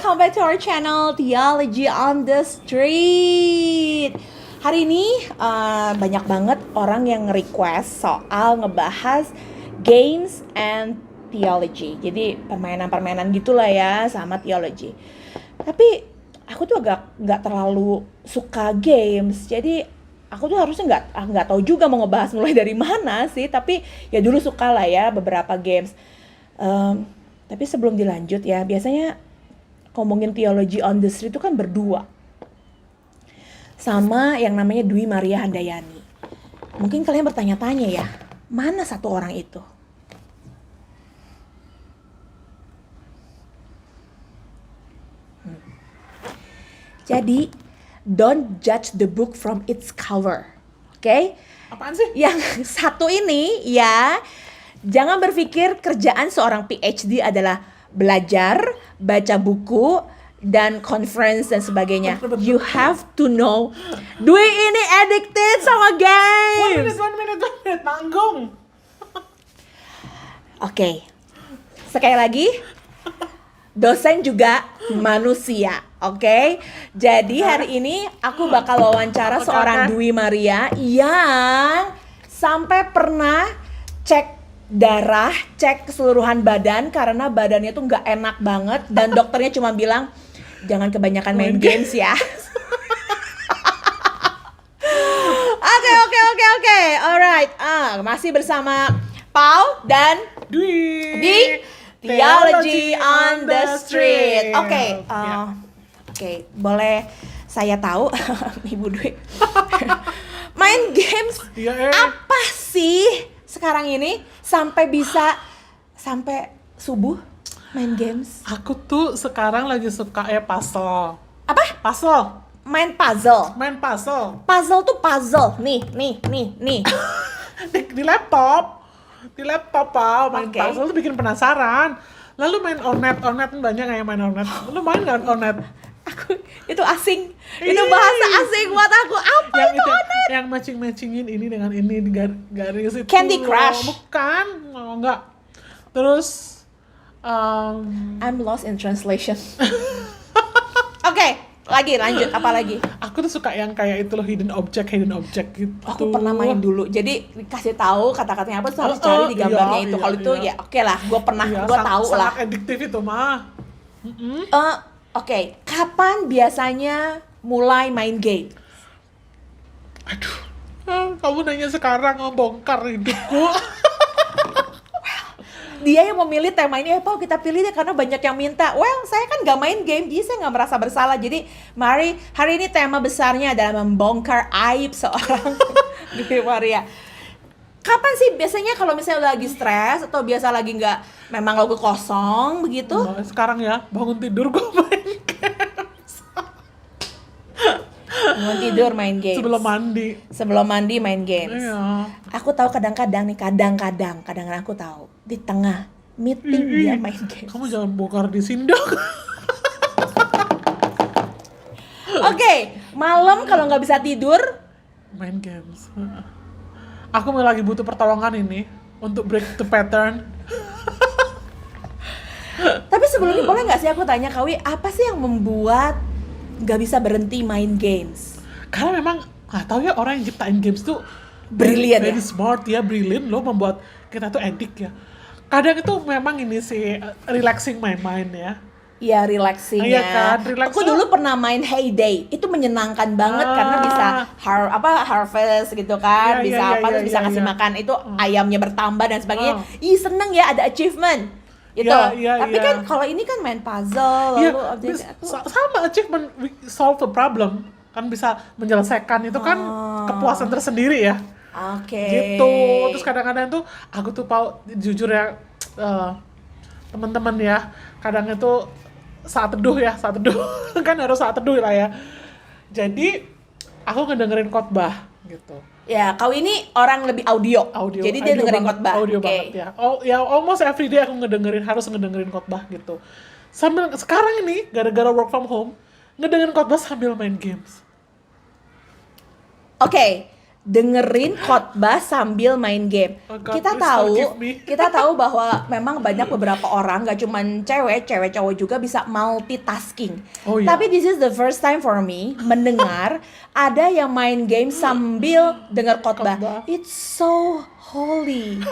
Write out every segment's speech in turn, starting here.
welcome back to our channel Theology on the Street. Hari ini banyak banget orang yang request soal ngebahas games and theology. Jadi permainan-permainan gitulah ya sama theology. Tapi aku tuh agak nggak terlalu suka games. Jadi aku tuh harusnya nggak tahu juga mau ngebahas mulai dari mana sih. Tapi ya dulu suka lah ya beberapa games. Tapi sebelum dilanjut ya, biasanya ngomongin Theology on the Street itu kan berdua sama yang namanya Dwi Maria Handayani. Mungkin kalian bertanya-tanya ya, mana satu orang itu? Jadi, don't judge the book from its cover. Oke? Apaan sih? Yang satu ini ya, jangan berpikir kerjaan seorang PhD adalah belajar, baca buku, dan conference dan sebagainya. You have to know, Dwi ini addicted sama games. One minute, tanggung. Oke, sekali lagi, dosen juga manusia, oke? Jadi hari ini aku bakal wawancara seorang Dwi Maria yang sampai pernah cek darah, cek keseluruhan badan karena badannya tuh nggak enak banget dan dokternya cuma bilang jangan kebanyakan main games ya. Oke. Alright, masih bersama Pau dan Dwi di Theology on the Street. Oke, boleh saya tahu Ibu Dwi main games apa sih sekarang ini sampai bisa sampai subuh main games? Aku tuh sekarang lagi suka puzzle. Apa? Puzzle. Main puzzle. Puzzle tuh puzzle. Nih. Di laptop. Pak. Main Oke. puzzle tuh bikin penasaran. Lalu main Onet banyak yang main Onet. Lu main nggak Onet? Aku itu asing. Itu bahasa asing buat aku. Apa Yang itu? yang matching-matchingin ini dengan ini di garis itu. Candy loh. Crush. Bukan, enggak. Terus I'm lost in translation. Oke, lanjut apa lagi? aku tuh suka yang kayak itu loh, hidden object gitu. Aku pernah main dulu. Jadi dikasih tahu kata-katanya apa tuh harus cari di gambarnya itu. Kalau itu ya oke lah, gue pernah, gue tahu lah. Sangat adiktif itu mah. Oke, kapan biasanya mulai main game? Aduh, kamu nanya sekarang ngebongkar hidupku. Dia yang memilih tema ini, Pau kita pilih deh karena banyak yang minta. Well, saya kan gak main game, jadi saya gak merasa bersalah. Jadi mari, hari ini tema besarnya adalah membongkar aib seorang Dwi Maria. Kapan sih biasanya kalau misalnya lagi stres atau biasa lagi memang lagi kosong begitu? Nah, sekarang ya, bangun tidur gue main games. Bangun tidur main games. Sebelum mandi main games. Iya. Aku tahu kadang-kadang aku tahu di tengah meeting dia main games. Kamu jangan bongkar di sini dong. Oke, malam kalau nggak bisa tidur Main games. Aku lagi butuh pertolongan ini untuk break the pattern. Tapi sebelumnya boleh nggak sih aku tanya Kawi, apa sih yang membuat nggak bisa berhenti main games? Karena memang nggak tahu ya, orang yang ciptain games tuh Brilliant very ya? smart ya, brilliant loh, membuat kita tuh edik ya. Kadang itu memang ini sih relaxing main-main ya. Iya, relaxing Iya ya. kan, relax Aku tuh. dulu pernah main Heyday. Itu menyenangkan banget karena bisa harvest gitu kan, Iya, bisa iya, apa iya, terus bisa iya, ngasih iya. makan itu ayamnya bertambah dan sebagainya. Ih, seneng ya ada achievement. Gitu. Iya, Tapi iya. kan kalau ini kan main puzzle Iya, lalu sama achievement solve a problem kan, bisa menyelesaikan itu kan kepuasan tersendiri ya. Oke. Gitu. Terus kadang-kadang tuh aku tuh jujur ya, teman-teman ya, kadang itu saat teduh kan harus saat teduh lah ya. Jadi aku ngedengerin khotbah gitu. Ya, kau ini orang lebih audio. Jadi dia dengerin khotbah. Audio banget ya. Ya almost every day aku harus ngedengerin khotbah gitu. Sambil sekarang ini gara-gara work from home, ngedengerin khotbah sambil main games. Oke. dengerin khotbah sambil main game. Oh God, Kita please tahu, forgive me. kita tahu bahwa memang banyak beberapa orang, gak cuman cewek cowok juga bisa multitasking. Oh, iya. Tapi this is the first time for me mendengar ada yang main game sambil denger khotbah. Khotbah. It's so holy.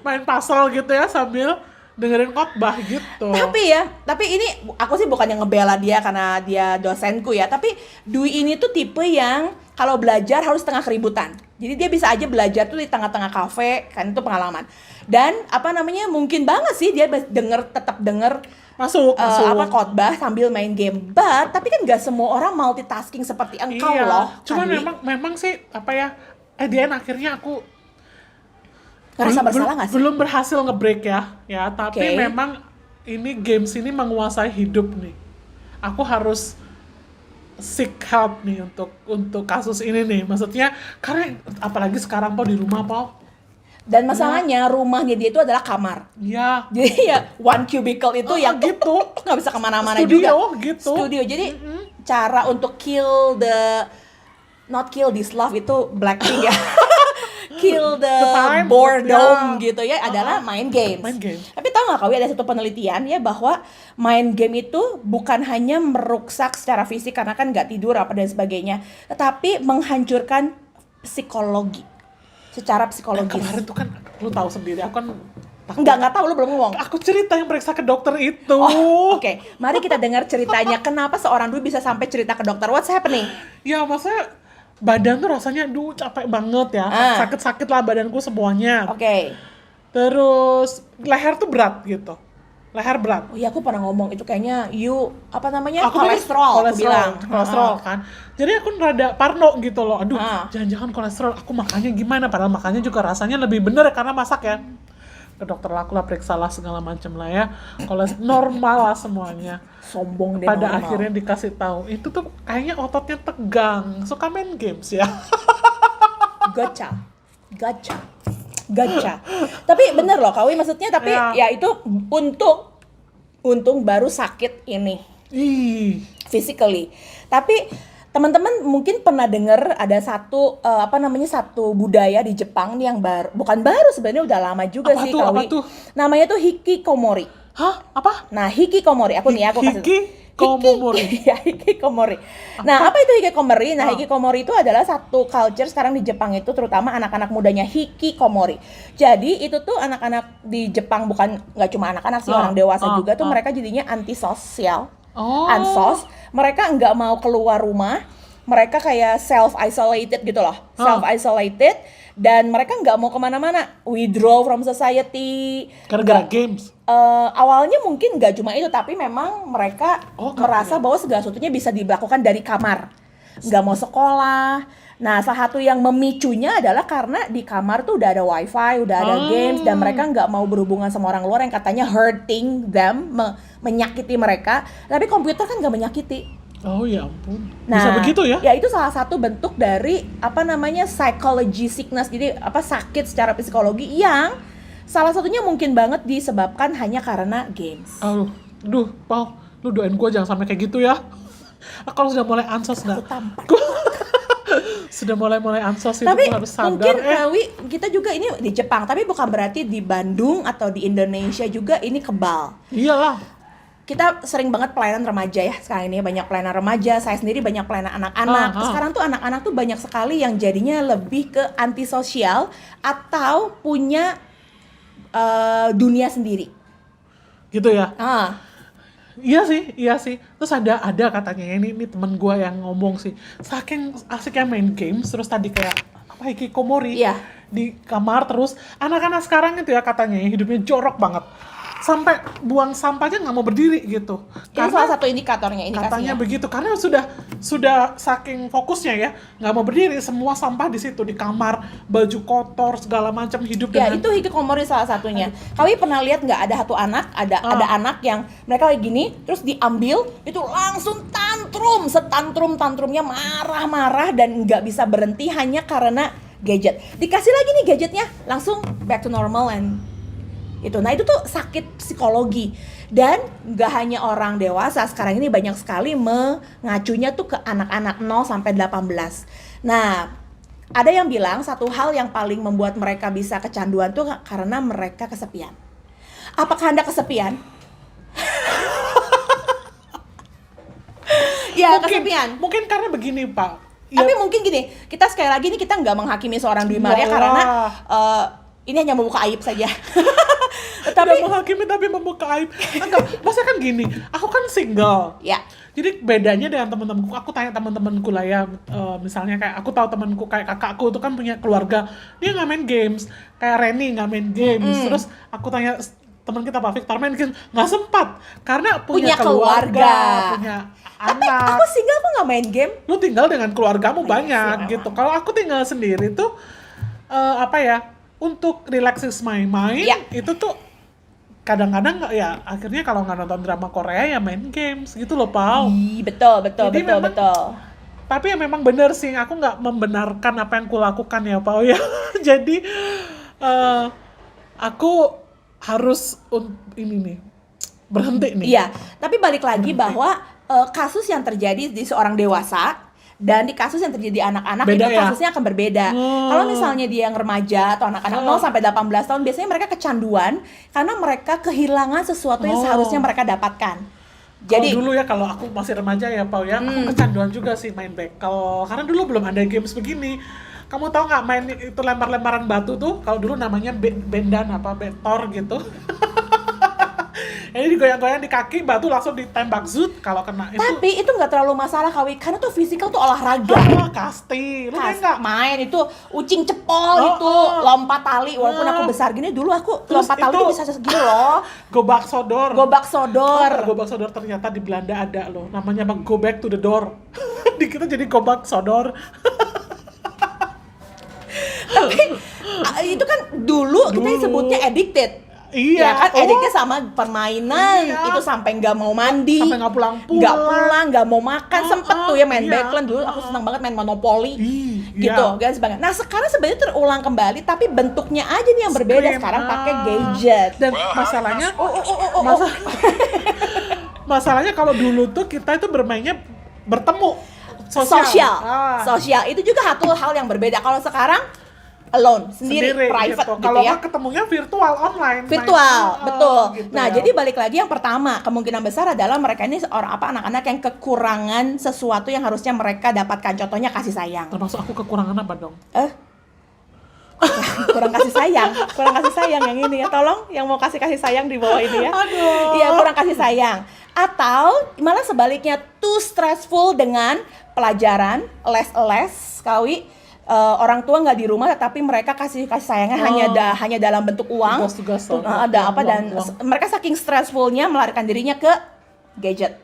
Main puzzle gitu ya sambil dengerin khotbah gitu. Tapi ini aku sih bukan yang ngebela dia karena dia dosenku ya. Tapi Dwi ini tuh tipe yang kalau belajar harus tengah keributan. Jadi dia bisa aja belajar tuh di tengah-tengah kafe, kan itu pengalaman. Dan mungkin banget sih dia tetap denger Masuk. khotbah sambil main game. Tapi kan gak semua orang multitasking seperti engkau Iya. loh. Cuman Dwi. memang sih dia akhirnya aku Ngerasa bersalah gak sih? belum berhasil nge-break ya, tapi Oke. memang ini games ini menguasai hidup nih. Aku harus seek help nih untuk kasus ini nih. Maksudnya karena apalagi sekarang di rumah Dan masalahnya rumahnya dia itu adalah kamar. ya Jadi ya one cubicle itu yang gitu. nggak bisa kemana-mana Studio, juga. gitu. Studio. Jadi cara untuk not kill this love itu Blackpink ya. Kill the time, boredom ya. gitu ya adalah main games. Main game. Tapi tahu nggak Kawi, ada satu penelitian ya bahwa main game itu bukan hanya merusak secara fisik karena kan nggak tidur apa dan sebagainya, tetapi menghancurkan psikologi secara psikologis. Kemarin tuh kan lu tahu sendiri, aku kan Nggak tahu, lu belum ngomong. aku cerita yang periksa ke dokter itu. Oke, mari kita dengar ceritanya. Kenapa seorang Dwi bisa sampai cerita ke dokter? What's happening? Ya maksudnya badan tuh rasanya capek banget ya. Sakit-sakit lah badanku semuanya. Oke. Terus leher tuh berat gitu. Leher berat. Oh iya, aku pernah ngomong itu kayaknya Aku kolesterol, aku bilang. kolesterol kan. Jadi aku rada parno gitu loh. Aduh, Ah. jangan-jangan kolesterol. Aku makannya gimana? Padahal makannya juga rasanya lebih bener karena masak ya. Ke dokter lah, aku lah periksa lah segala macam lah ya. Kolesterol normal lah semuanya. Sombong deh. Pada normal. akhirnya dikasih tahu itu tuh kayaknya ototnya tegang, suka main games ya. Gacha. Tapi bener loh Kawi, maksudnya tapi ya itu untung baru sakit ini Ih, physically. Tapi teman-teman mungkin pernah dengar ada satu satu budaya di Jepang nih yang bukan baru sebenarnya, udah lama juga Apa sih tuh, Kawi. apa tuh? Namanya tuh hikikomori. hah? Apa? Nah, hikikomori aku kasih Hikikomori. Ya, hikikomori. Nah, apa itu hikikomori? Nah, hikikomori itu adalah satu culture sekarang di Jepang itu, terutama anak-anak mudanya hikikomori. Jadi, itu tuh anak-anak di Jepang, nggak cuma anak-anak sih, orang dewasa juga tuh mereka jadinya antisosial. Ansos. Mereka nggak mau keluar rumah. Mereka kayak self-isolated gitu loh. Self-isolated. Dan mereka nggak mau kemana-mana. Withdraw from society. Gara-gara games. Awalnya mungkin nggak cuma itu, tapi memang mereka merasa bahwa segala sesuatunya bisa dilakukan dari kamar, nggak mau sekolah. Nah, salah satu yang memicunya adalah karena di kamar tuh udah ada wifi, udah ada games, dan mereka nggak mau berhubungan sama orang luar yang katanya hurting them, menyakiti mereka. Tapi komputer kan nggak menyakiti. Oh ya ampun. Nah, Bisa begitu ya? Ya itu salah satu bentuk dari psychology sickness, jadi sakit secara psikologi yang salah satunya mungkin banget disebabkan hanya karena games. Aduh, Pau, lu doain gue jangan sampai kayak gitu ya. Kalau sudah mulai ansos dah. Sudah mulai ansos itu Tapi harus sadar. mungkin Kawi, kita juga ini di Jepang, tapi bukan berarti di Bandung atau di Indonesia juga ini kebal. Iyalah. Kita sering banget pelayanan remaja ya, sekarang ini banyak pelayanan remaja, saya sendiri banyak pelayanan anak-anak. Sekarang tuh anak-anak tuh banyak sekali yang jadinya lebih ke antisosial atau punya dunia sendiri. Gitu ya? Iya sih. Terus ada katanya ini temen gue yang ngomong sih, saking asiknya main games, terus tadi kayak hikikomori di kamar, terus anak-anak sekarang itu ya katanya hidupnya jorok banget. Sampai buang sampahnya nggak mau berdiri gitu. Itu salah satu indikatornya, katanya begitu, karena sudah saking fokusnya ya, nggak mau berdiri, semua sampah di situ, di kamar, baju kotor segala macam, hidup ya dengan... itu hikikomori salah satunya. Kawi pernah lihat nggak ada satu anak, ada anak yang mereka kayak gini, terus diambil itu langsung tantrumnya marah-marah dan nggak bisa berhenti hanya karena gadget. Dikasih lagi nih gadgetnya, langsung back to normal and itu. Nah, itu tuh sakit psikologi. Dan nggak hanya orang dewasa, sekarang ini banyak sekali mengacunya tuh ke anak-anak 0 sampai 18. Nah, ada yang bilang satu hal yang paling membuat mereka bisa kecanduan tuh karena mereka kesepian. Apakah Anda kesepian? Ya, kesepian. Mungkin karena begini, Pak. Tapi mungkin gini, kita sekali lagi nih kita nggak menghakimi seorang Dwi Maria karena ini hanya membuka aib saja. Tapi menghakimi tapi membuka aib. Enggak, maksudnya kan gini, aku kan single. Ya. Jadi bedanya dengan teman-temanku, aku tanya teman-temanku lah ya, misalnya kayak aku tahu temanku kayak kakakku itu kan punya keluarga, dia nggak main games, kayak Reni nggak main games, terus aku tanya teman kita Pak Victor main games, nggak sempat karena punya keluarga, punya Tapi anak. aku single, aku nggak main game. Lu tinggal dengan keluargamu banyak sih, gitu. Kalau aku tinggal sendiri tuh apa ya? Untuk relaxes my mind itu tuh kadang-kadang ya akhirnya kalau nggak nonton drama Korea ya main games gitu loh, Pau. Betul. Tapi ya memang bener sih, aku nggak membenarkan apa yang kulakukan ya, Pau ya. Jadi aku harus ini nih berhenti nih. Iya, tapi balik lagi bahwa kasus yang terjadi di seorang dewasa dan di kasus yang terjadi di anak-anak Beda itu kasusnya akan berbeda. Kalau misalnya dia yang remaja atau anak-anak 0 sampai 18 tahun, biasanya mereka kecanduan karena mereka kehilangan sesuatu yang seharusnya mereka dapatkan. Jadi dulu ya kalau aku masih remaja ya, Pau ya, aku kecanduan juga sih main bekel. Karena dulu belum ada games begini. Kamu tahu nggak main itu lempar-lemparan batu tuh? Kalau dulu namanya bendan apa betor gitu. Ini digoyang-goyang di kaki, batu langsung ditembak zut kalau kena itu. Tapi itu nggak terlalu masalah Kawi, karena tuh fisikal tuh olahraga. Kasti, lu main nggak? Main itu ucing cepol itu lompat tali, walaupun aku besar gini dulu aku terus lompat tali bisa segini loh. Gobak sodor. Gobak sodor. Gobak sodor ternyata di Belanda ada loh, namanya go back to the door. Di kita jadi gobak sodor. Tapi itu kan dulu kita sebutnya addicted. Iya, ya kan addicted sama permainan, itu sampai nggak mau mandi, sampai nggak pulang, nggak mau makan, sempet tuh ya main backland dulu. Aku senang banget main Monopoly, gitu, guys banget. Nah sekarang sebenarnya terulang kembali, tapi bentuknya aja nih yang berbeda. Sekarang pakai gadget. Dan masalahnya, masalahnya kalau dulu tuh kita itu bermainnya bertemu, sosial. Itu juga satu hal yang berbeda. Kalau sekarang alone, sendiri private gitu, kalau ya. nggak ketemunya virtual, online. Betul. Gitu Nah, ya. jadi balik lagi yang pertama, kemungkinan besar adalah mereka ini anak-anak yang kekurangan sesuatu yang harusnya mereka dapatkan. Contohnya kasih sayang. Termasuk aku kekurangan apa dong? kurang kasih sayang yang ini ya. Tolong yang mau kasih sayang di bawah ini ya. Aduh. Iya, kurang kasih sayang. Atau malah sebaliknya, too stressful dengan pelajaran, les, Kawi. Orang tua nggak di rumah, tetapi mereka kasih sayangnya hanya dalam bentuk uang, tugas mereka saking stressfulnya melarikan dirinya ke gadget.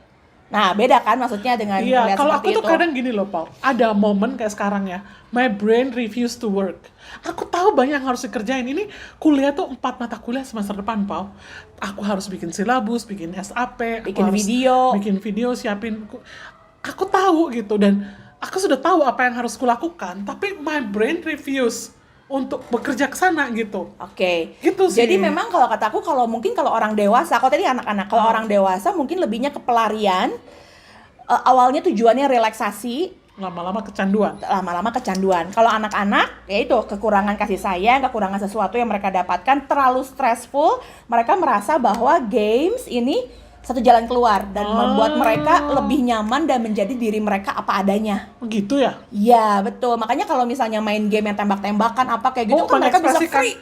Nah beda kan maksudnya dengan melihat kalau seperti aku tuh itu. kadang gini loh, Paul, ada momen kayak sekarang ya, my brain refuse to work. Aku tahu banyak yang harus dikerjain. Ini kuliah tuh 4 mata kuliah semester depan, Paul. Aku harus bikin silabus, bikin SAP, bikin video, siapin. Aku tahu gitu, dan aku sudah tahu apa yang harus kulakukan, tapi my brain refuse untuk bekerja ke sana gitu. Oke. Gitu sih. Jadi memang kalau kataku, kalau orang dewasa, kalau tadi anak-anak, kalau orang dewasa mungkin lebihnya ke pelarian. Awalnya tujuannya relaksasi, lama-lama kecanduan. Kalau anak-anak, ya itu kekurangan kasih sayang, kekurangan sesuatu yang mereka dapatkan, terlalu stressful, mereka merasa bahwa games ini satu jalan keluar dan membuat mereka lebih nyaman dan menjadi diri mereka apa adanya. Begitu ya? Iya, betul. Makanya kalau misalnya main game yang tembak-tembakan apa kayak gitu kan mereka bisa free,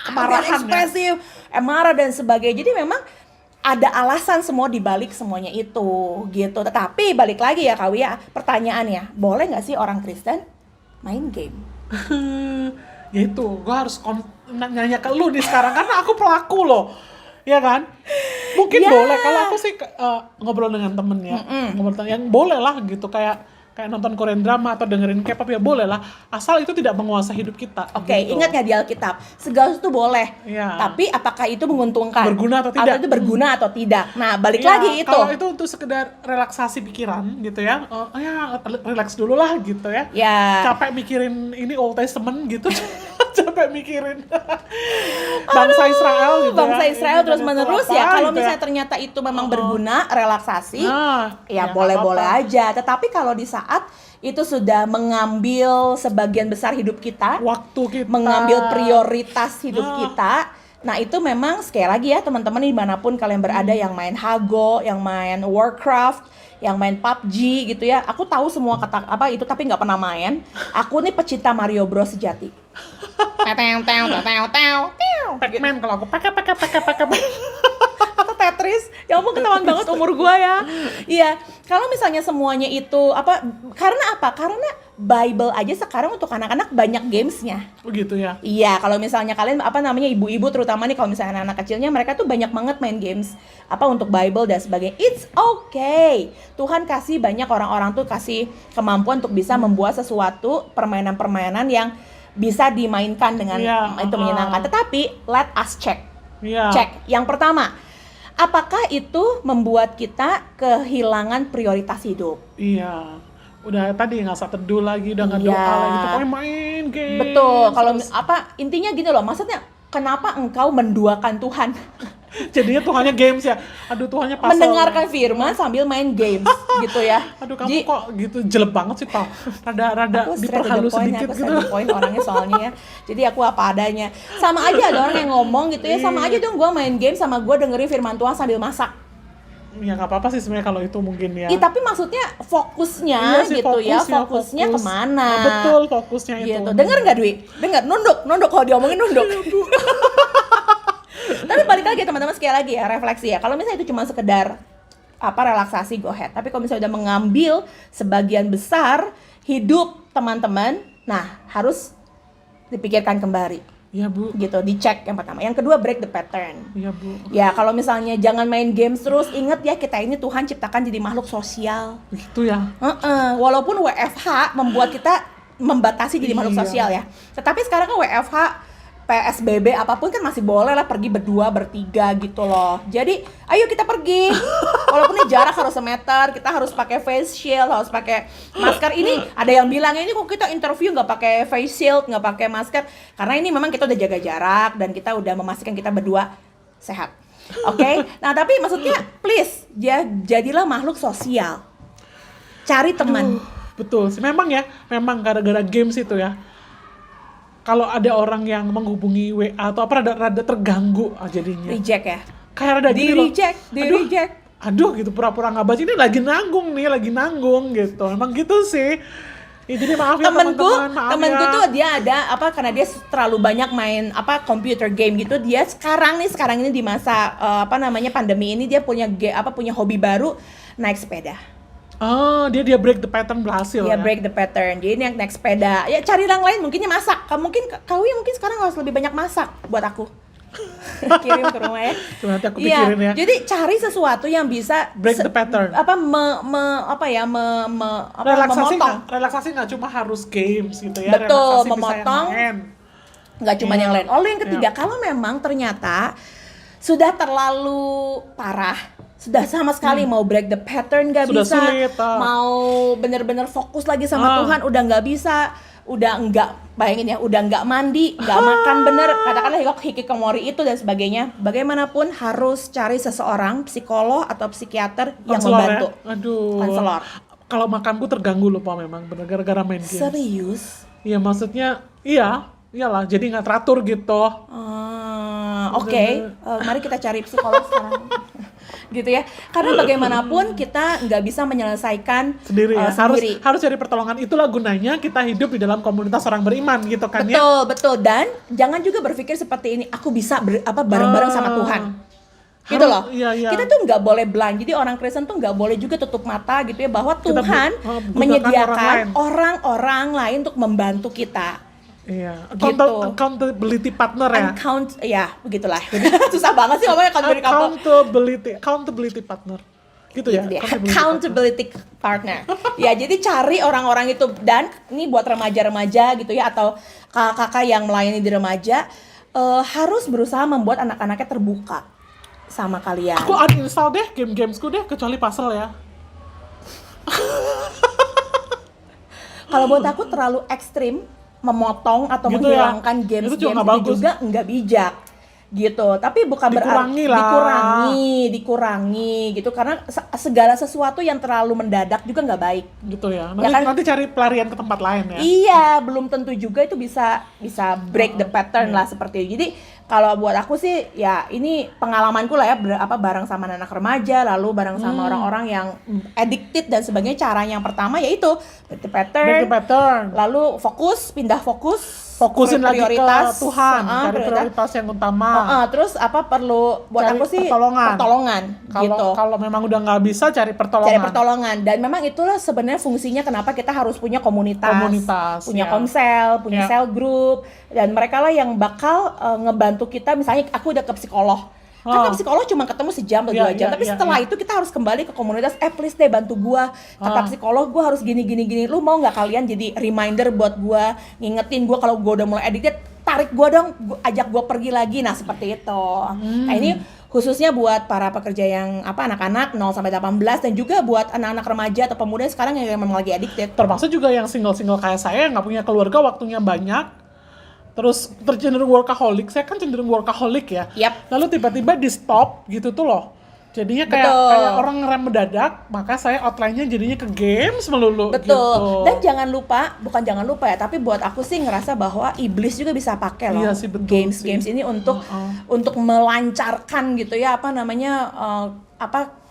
kemarahan, ekspresif, marah dan sebagainya. Jadi memang ada alasan semua dibalik semuanya itu, gitu. Tetapi balik lagi ya Kawi ya, pertanyaannya, boleh nggak sih orang Kristen main game? Ya itu, gue harus nanya ke lu nih sekarang karena aku pelaku loh. Ya kan? Mungkin boleh. Kalau aku sih ngobrol dengan temen ya, ngobrol yang boleh lah gitu, kayak nonton Korean drama atau dengerin K-pop ya boleh lah, asal itu tidak menguasai hidup kita. Oke, gitu. Ingat nggak di Alkitab, segala sesuatu boleh, tapi apakah itu menguntungkan? Berguna atau tidak? Atau itu berguna atau tidak? Nah, balik lagi itu. Kalau itu untuk sekedar relaksasi pikiran gitu ya, relax dulu lah gitu ya. Ya. Capek mikirin ini Old Testament gitu. Capek mikirin. Bangsa Israel gitu Bangsa ya. Israel Ini terus dan itu menerus apa ya. Kalau gitu misalnya ternyata itu memang berguna, relaksasi, Nah, ya nggak boleh-boleh apa-apa. aja. Tetapi kalau di saat itu sudah mengambil sebagian besar hidup kita, Waktu kita. mengambil prioritas hidup Ah. kita, nah itu memang sekali lagi ya teman-teman dimanapun kalian berada, yang main Hago, yang main Warcraft, yang main PUBG gitu ya. Aku tahu semua kata apa itu tapi nggak pernah main. Aku nih pecinta Mario Bros sejati. Teteng, teng, teteng, teng, teng. Pac-Man kalau aku pakai. Atau Tetris, ya ampun ketahuan banget umur gua ya. Iya, kalau misalnya semuanya itu apa? Karena Bible aja sekarang untuk anak-anak banyak gamesnya. Begitu ya. Iya, kalau misalnya kalian apa namanya ibu-ibu terutama nih kalau misalnya anak-anak kecilnya mereka tuh banyak banget main games apa untuk Bible dan sebagainya. It's okay. Tuhan kasih banyak orang-orang tuh kasih kemampuan untuk bisa membuat sesuatu permainan-permainan yang bisa dimainkan dengan Iya, itu menyenangkan. Tetapi let us check. Iya. Cek. Yang pertama, apakah itu membuat kita kehilangan prioritas hidup? Iya. Udah tadi nggak usah teduh lagi, udah nggak Iya. doa lagi, pokoknya main game. Betul. Kalau terus. intinya gini loh, maksudnya kenapa engkau menduakan Tuhan? Jadinya Tuhannya games ya. Aduh, Tuhannya pasal. Mendengarkan firman sambil main games gitu ya. Aduh, kamu Jadi, kok gitu jelek banget sih, Pau. Rada aku straight to the diperhalus point, sedikit aku gitu. straight to the point orangnya soalnya ya. Jadi aku apa adanya. Sama aja ada orang yang ngomong gitu ya, sama aja dong gue main game sama gue dengerin firman Tuhan sambil masak. Ya nggak apa-apa sih sebenarnya kalau itu mungkin ya. Iya, tapi maksudnya fokusnya Iya sih, gitu ya, fokusnya, fokusnya fokus. kemana? Nah, betul, fokusnya itu. Gitu. Dengar nggak Dwi? Dengar, nunduk kalau diomongin nunduk. Tapi balik lagi teman-teman sekali lagi ya, refleksi ya. Kalau misalnya itu cuma sekedar apa relaksasi, go ahead. Tapi kalau misalnya udah mengambil sebagian besar hidup teman-teman, nah harus dipikirkan kembali. Iya, Bu. Gitu, dicek yang pertama. Yang kedua, break the pattern. Iya, Bu. Ya, kalau misalnya jangan main games terus, ingat ya kita ini Tuhan ciptakan jadi makhluk sosial. Begitu ya. Walaupun WFH membuat kita membatasi jadi makhluk Iya. sosial ya. Tetapi sekarang kan WFH, PSBB apapun kan masih boleh lah pergi berdua, bertiga gitu loh. Jadi ayo kita pergi. Walaupun ini jarak harus semeter, kita harus pakai face shield, harus pakai masker. Ini ada yang bilang ini kok kita interview nggak pakai face shield, nggak pakai masker. Karena ini memang kita udah jaga jarak dan kita udah memastikan kita berdua sehat. Oke? Nah tapi maksudnya please jadilah makhluk sosial. Cari teman. Betul sih. Memang gara-gara games itu ya. Kalau ada orang yang menghubungi WA atau apa rada terganggu jadinya. Reject ya. Kayak rada gini loh. Di-reject. Aduh gitu pura-pura nggak baca ini lagi nanggung gitu. Emang gitu sih. Ya, jadi maaf ya teman-teman, maaf temenku ya. tuh dia ada apa karena dia terlalu banyak main apa computer game gitu, dia sekarang ini di masa pandemi ini dia punya punya hobi baru, naik sepeda. Oh, dia break the pattern berhasil Dia ya. break the pattern. Jadi naik sepeda. Ya cari yang lain mungkinnya masak. Mungkin sekarang harus lebih banyak masak buat aku. Kirim ke rumah ya. Coba nanti aku Iya, pikirin ya. jadi cari sesuatu yang bisa Break the pattern. Relaksasi nggak cuma harus games gitu ya. Betul, Relaksasi bisa yang memotong. lain. Nggak cuma Iya. yang lain. Lalu yang ketiga, Iya. kalau memang ternyata sudah terlalu parah, sudah sama sekali mau break the pattern nggak Sudah bisa, sulit, mau bener-bener fokus lagi sama Tuhan udah nggak bisa, udah nggak, bayangin ya, udah nggak mandi, nggak makan bener, katakanlah hikikomori itu dan sebagainya. Bagaimanapun harus cari seseorang psikolog atau psikiater yang Konselor membantu. ya? Aduh. Konselor. Kalau makanku terganggu loh Pak memang bener gara-gara main games. Serius? Iya maksudnya iyalah jadi nggak teratur gitu. Oke, mari kita cari psikolog sekarang. Gitu ya, karena bagaimanapun kita nggak bisa menyelesaikan Sendiri ya. sendiri. Harus cari pertolongan. Itulah gunanya kita hidup di dalam komunitas orang beriman gitu kan ya. Betul. Dan jangan juga berpikir seperti ini, aku bisa bareng-bareng sama Tuhan. Gitu loh. Iya. Kita tuh nggak boleh blind. Jadi orang Kristen tuh nggak boleh juga tutup mata gitu ya bahwa Kita Tuhan gunakan menyediakan orang-orang lain untuk membantu kita. Iya. Gitu. Accountability partner ya. Ya, begitulah. Susah banget sih ngomongnya Accountability partner. Gitu ya. Gitu dia. Accountability partner. Ya, jadi cari orang-orang itu, dan ini buat remaja-remaja gitu ya atau kakak-kakak yang melayani di remaja, harus berusaha membuat anak-anaknya terbuka sama kalian. Aku uninstall deh game-gamesku deh kecuali puzzle ya. Kalau buat aku terlalu ekstrim, memotong atau Gitu ya. menghilangkan games Itu juga nggak ini bagus. juga nggak bijak gitu. Tapi bukan Dikurangi lah. dikurangi gitu, karena segala sesuatu yang terlalu mendadak juga nggak baik. Gitu ya. Ya kan? Nanti cari pelarian ke tempat lain ya. Iya, belum tentu juga itu bisa break the pattern Iya. lah seperti itu. Jadi kalau buat aku sih ya ini pengalamanku lah ya, bareng sama anak remaja, lalu bareng sama orang-orang yang addicted dan sebagainya. Cara yang pertama yaitu break the Break the pattern, pattern. lalu pindah fokus, Fokusin lagi ke prioritas, Tuhan, cari prioritas. prioritas yang utama. Terus apa perlu buat Cari aku sih pertolongan. gitu. Kalau memang udah nggak bisa cari pertolongan. Cari pertolongan, dan memang itulah sebenarnya fungsinya kenapa kita harus punya komunitas, punya ya. komsel, punya Ya. cell group, dan mereka lah yang bakal ngebantu kita. Misalnya aku udah ke psikolog, kan ke psikolog cuma ketemu sejam atau 2 jam, tapi setelah itu kita harus kembali ke komunitas. Please deh bantu gua, kata psikolog gua harus gini. Lu mau nggak kalian jadi reminder buat gua, ngingetin gua kalau gua udah mulai addicted, tarik gua dong, ajak gua pergi lagi. Nah seperti itu. Nah ini khususnya buat para pekerja yang anak-anak 0 sampai 18, dan juga buat anak-anak remaja atau pemuda sekarang yang memang lagi addicted. Termasuk juga yang single-single kayak saya yang nggak punya keluarga, waktunya banyak, terus cenderung workaholic. Saya kan cenderung workaholic ya. Yap. Lalu tiba-tiba di stop gitu tuh loh. Jadinya kayak orang ngerem mendadak, maka saya outline-nya jadinya ke games melulu. Betul. Gitu. Dan jangan lupa ya, tapi buat aku sih ngerasa bahwa iblis juga bisa pakai loh Iya sih, betul games sih. ini untuk melancarkan gitu ya,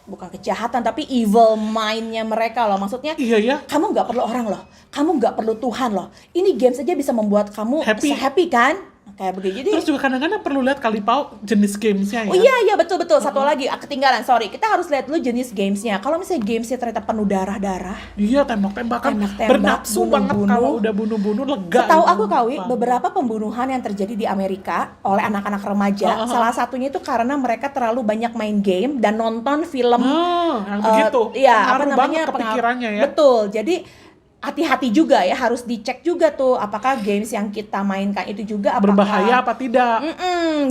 bukan kejahatan tapi evil mind-nya mereka loh. Maksudnya Iya ya. kamu nggak perlu orang loh, kamu nggak perlu Tuhan loh. Ini games aja bisa membuat kamu happy kan? Kayak begitu. Jadi Terus juga kadang-kadang perlu lihat kali Pau jenis gamesnya ya. oh iya betul. Satu lagi ketinggalan, sorry. Kita harus lihat dulu jenis gamesnya. Kalau misalnya gamesnya ternyata penuh darah-darah, Iya, tembak-tembakan, Tembak-tembak, bernafsu banget bunuh-bunuh. kalau udah bunuh-bunuh lega. setahu gitu. aku Kawi, Apa? beberapa pembunuhan yang terjadi di Amerika oleh anak-anak remaja, salah satunya itu karena mereka terlalu banyak main game dan nonton film. Yang begitu. Iya, Pengaruh banget kepikirannya ya. Betul. Jadi hati-hati juga ya, harus dicek juga tuh apakah games yang kita mainkan itu juga Berbahaya apa tidak?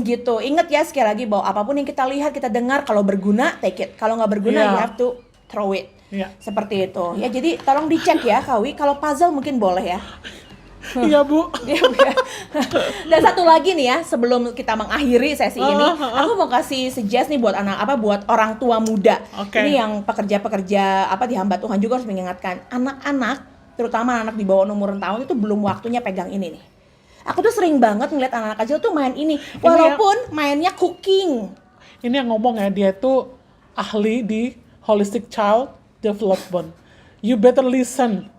gitu. Ingat ya sekali lagi bahwa apapun yang kita lihat, kita dengar, kalau berguna take it. Kalau nggak berguna Iya. you have to throw it. Iya. Seperti itu. Ya jadi tolong dicek ya Kawi. Kalau puzzle mungkin boleh ya. Iya, Bu. Iya, Bu, ya. Dan satu lagi nih ya, sebelum kita mengakhiri sesi ini, aku mau kasih suggest nih buat buat orang tua muda. Oke. Ini yang pekerja-pekerja di hamba Tuhan juga harus mengingatkan anak-anak, terutama anak di bawah umur tahun itu belum waktunya pegang ini nih. Aku tuh sering banget ngeliat anak-anak kecil tuh main ini, walaupun mainnya cooking. Ini yang ngomong ya, dia tuh ahli di holistic child development. You better listen.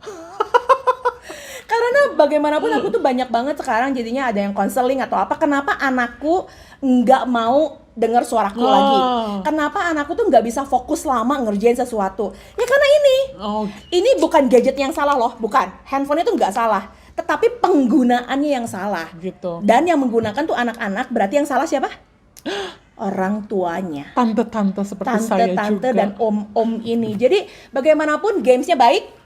Karena bagaimanapun aku tuh banyak banget sekarang jadinya ada yang konseling atau apa. Kenapa anakku nggak mau dengar suaraku lagi? Kenapa anakku tuh nggak bisa fokus lama ngerjain sesuatu? Ya karena ini bukan gadget yang salah loh, bukan. Handphone itu nggak salah, tetapi penggunaannya yang salah. Gitu. Dan yang menggunakan tuh anak-anak, berarti yang salah siapa? Orang tuanya. Tante-tante seperti saya juga. Tante dan om-om ini. Jadi bagaimanapun gamesnya baik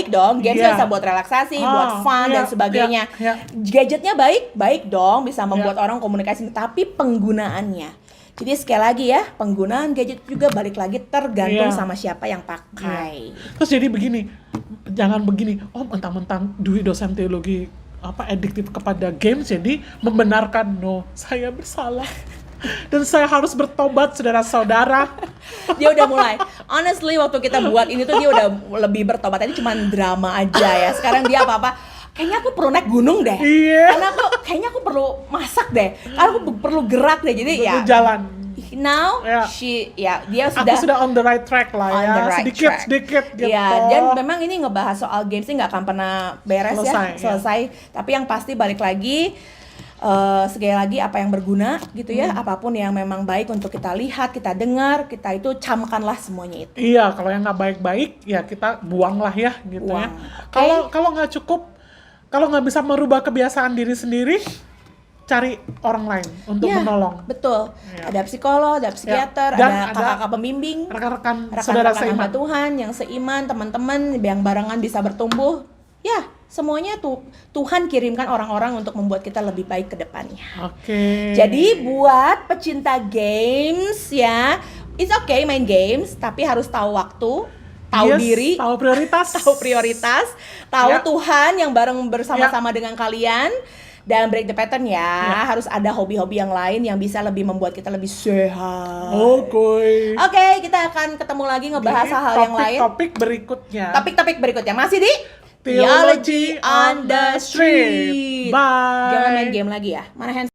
dong, gamesnya bisa buat relaksasi, buat fun dan sebagainya. Gadgetnya baik dong, bisa membuat orang komunikasi, tapi penggunaannya. Jadi sekali lagi ya, penggunaan gadget juga balik lagi tergantung sama siapa yang pakai. Terus jadi begini, jangan begini, mentang-mentang Dwi dosen teologi adiktif kepada games, jadi membenarkan, no, saya bersalah. Dan saya harus bertobat, saudara-saudara. Dia udah mulai. Honestly, waktu kita buat ini tuh dia udah lebih bertobat. Tadi cuma drama aja ya. Sekarang dia apa-apa, kayaknya aku perlu naik gunung deh. Iya. Karena kayaknya aku perlu masak deh. Karena aku perlu gerak deh. Jadi ya jalan. Now dia sudah on the right track lah ya. Sedikit gitu. Iya, dan memang ini ngebahas soal games ini nggak akan pernah beres selesai. Tapi yang pasti balik lagi, sekali lagi apa yang berguna gitu ya, apapun yang memang baik untuk kita lihat, kita dengar, kita itu camkanlah semuanya itu. Iya, kalau yang nggak baik-baik ya kita buanglah ya gitu ya. Kalau nggak cukup, kalau nggak bisa merubah kebiasaan diri sendiri, cari orang lain untuk menolong. Betul. Ada psikolog, ada psikiater, ada kakak-kakak pembimbing, rekan-rekan saudara seiman Tuhan yang seiman, teman-teman yang barengan bisa bertumbuh. Ya, semuanya Tuhan kirimkan orang-orang untuk membuat kita lebih baik ke depannya. Oke. Jadi buat pecinta games ya, it's okay main games, tapi harus tahu waktu, tahu Yes, diri, tahu prioritas. tahu prioritas, tahu Ya. Tuhan yang bareng bersama-sama dengan kalian. Dan break the pattern ya, Ya. harus ada hobi-hobi yang lain yang bisa lebih membuat kita lebih sehat. Oke. Oke, kita akan ketemu lagi ngebahas Di hal-hal yang lain. topik-topik berikutnya. Topik-topik berikutnya masih di Theology on the Street. Bye. Jangan main game lagi ya. Mana handphone?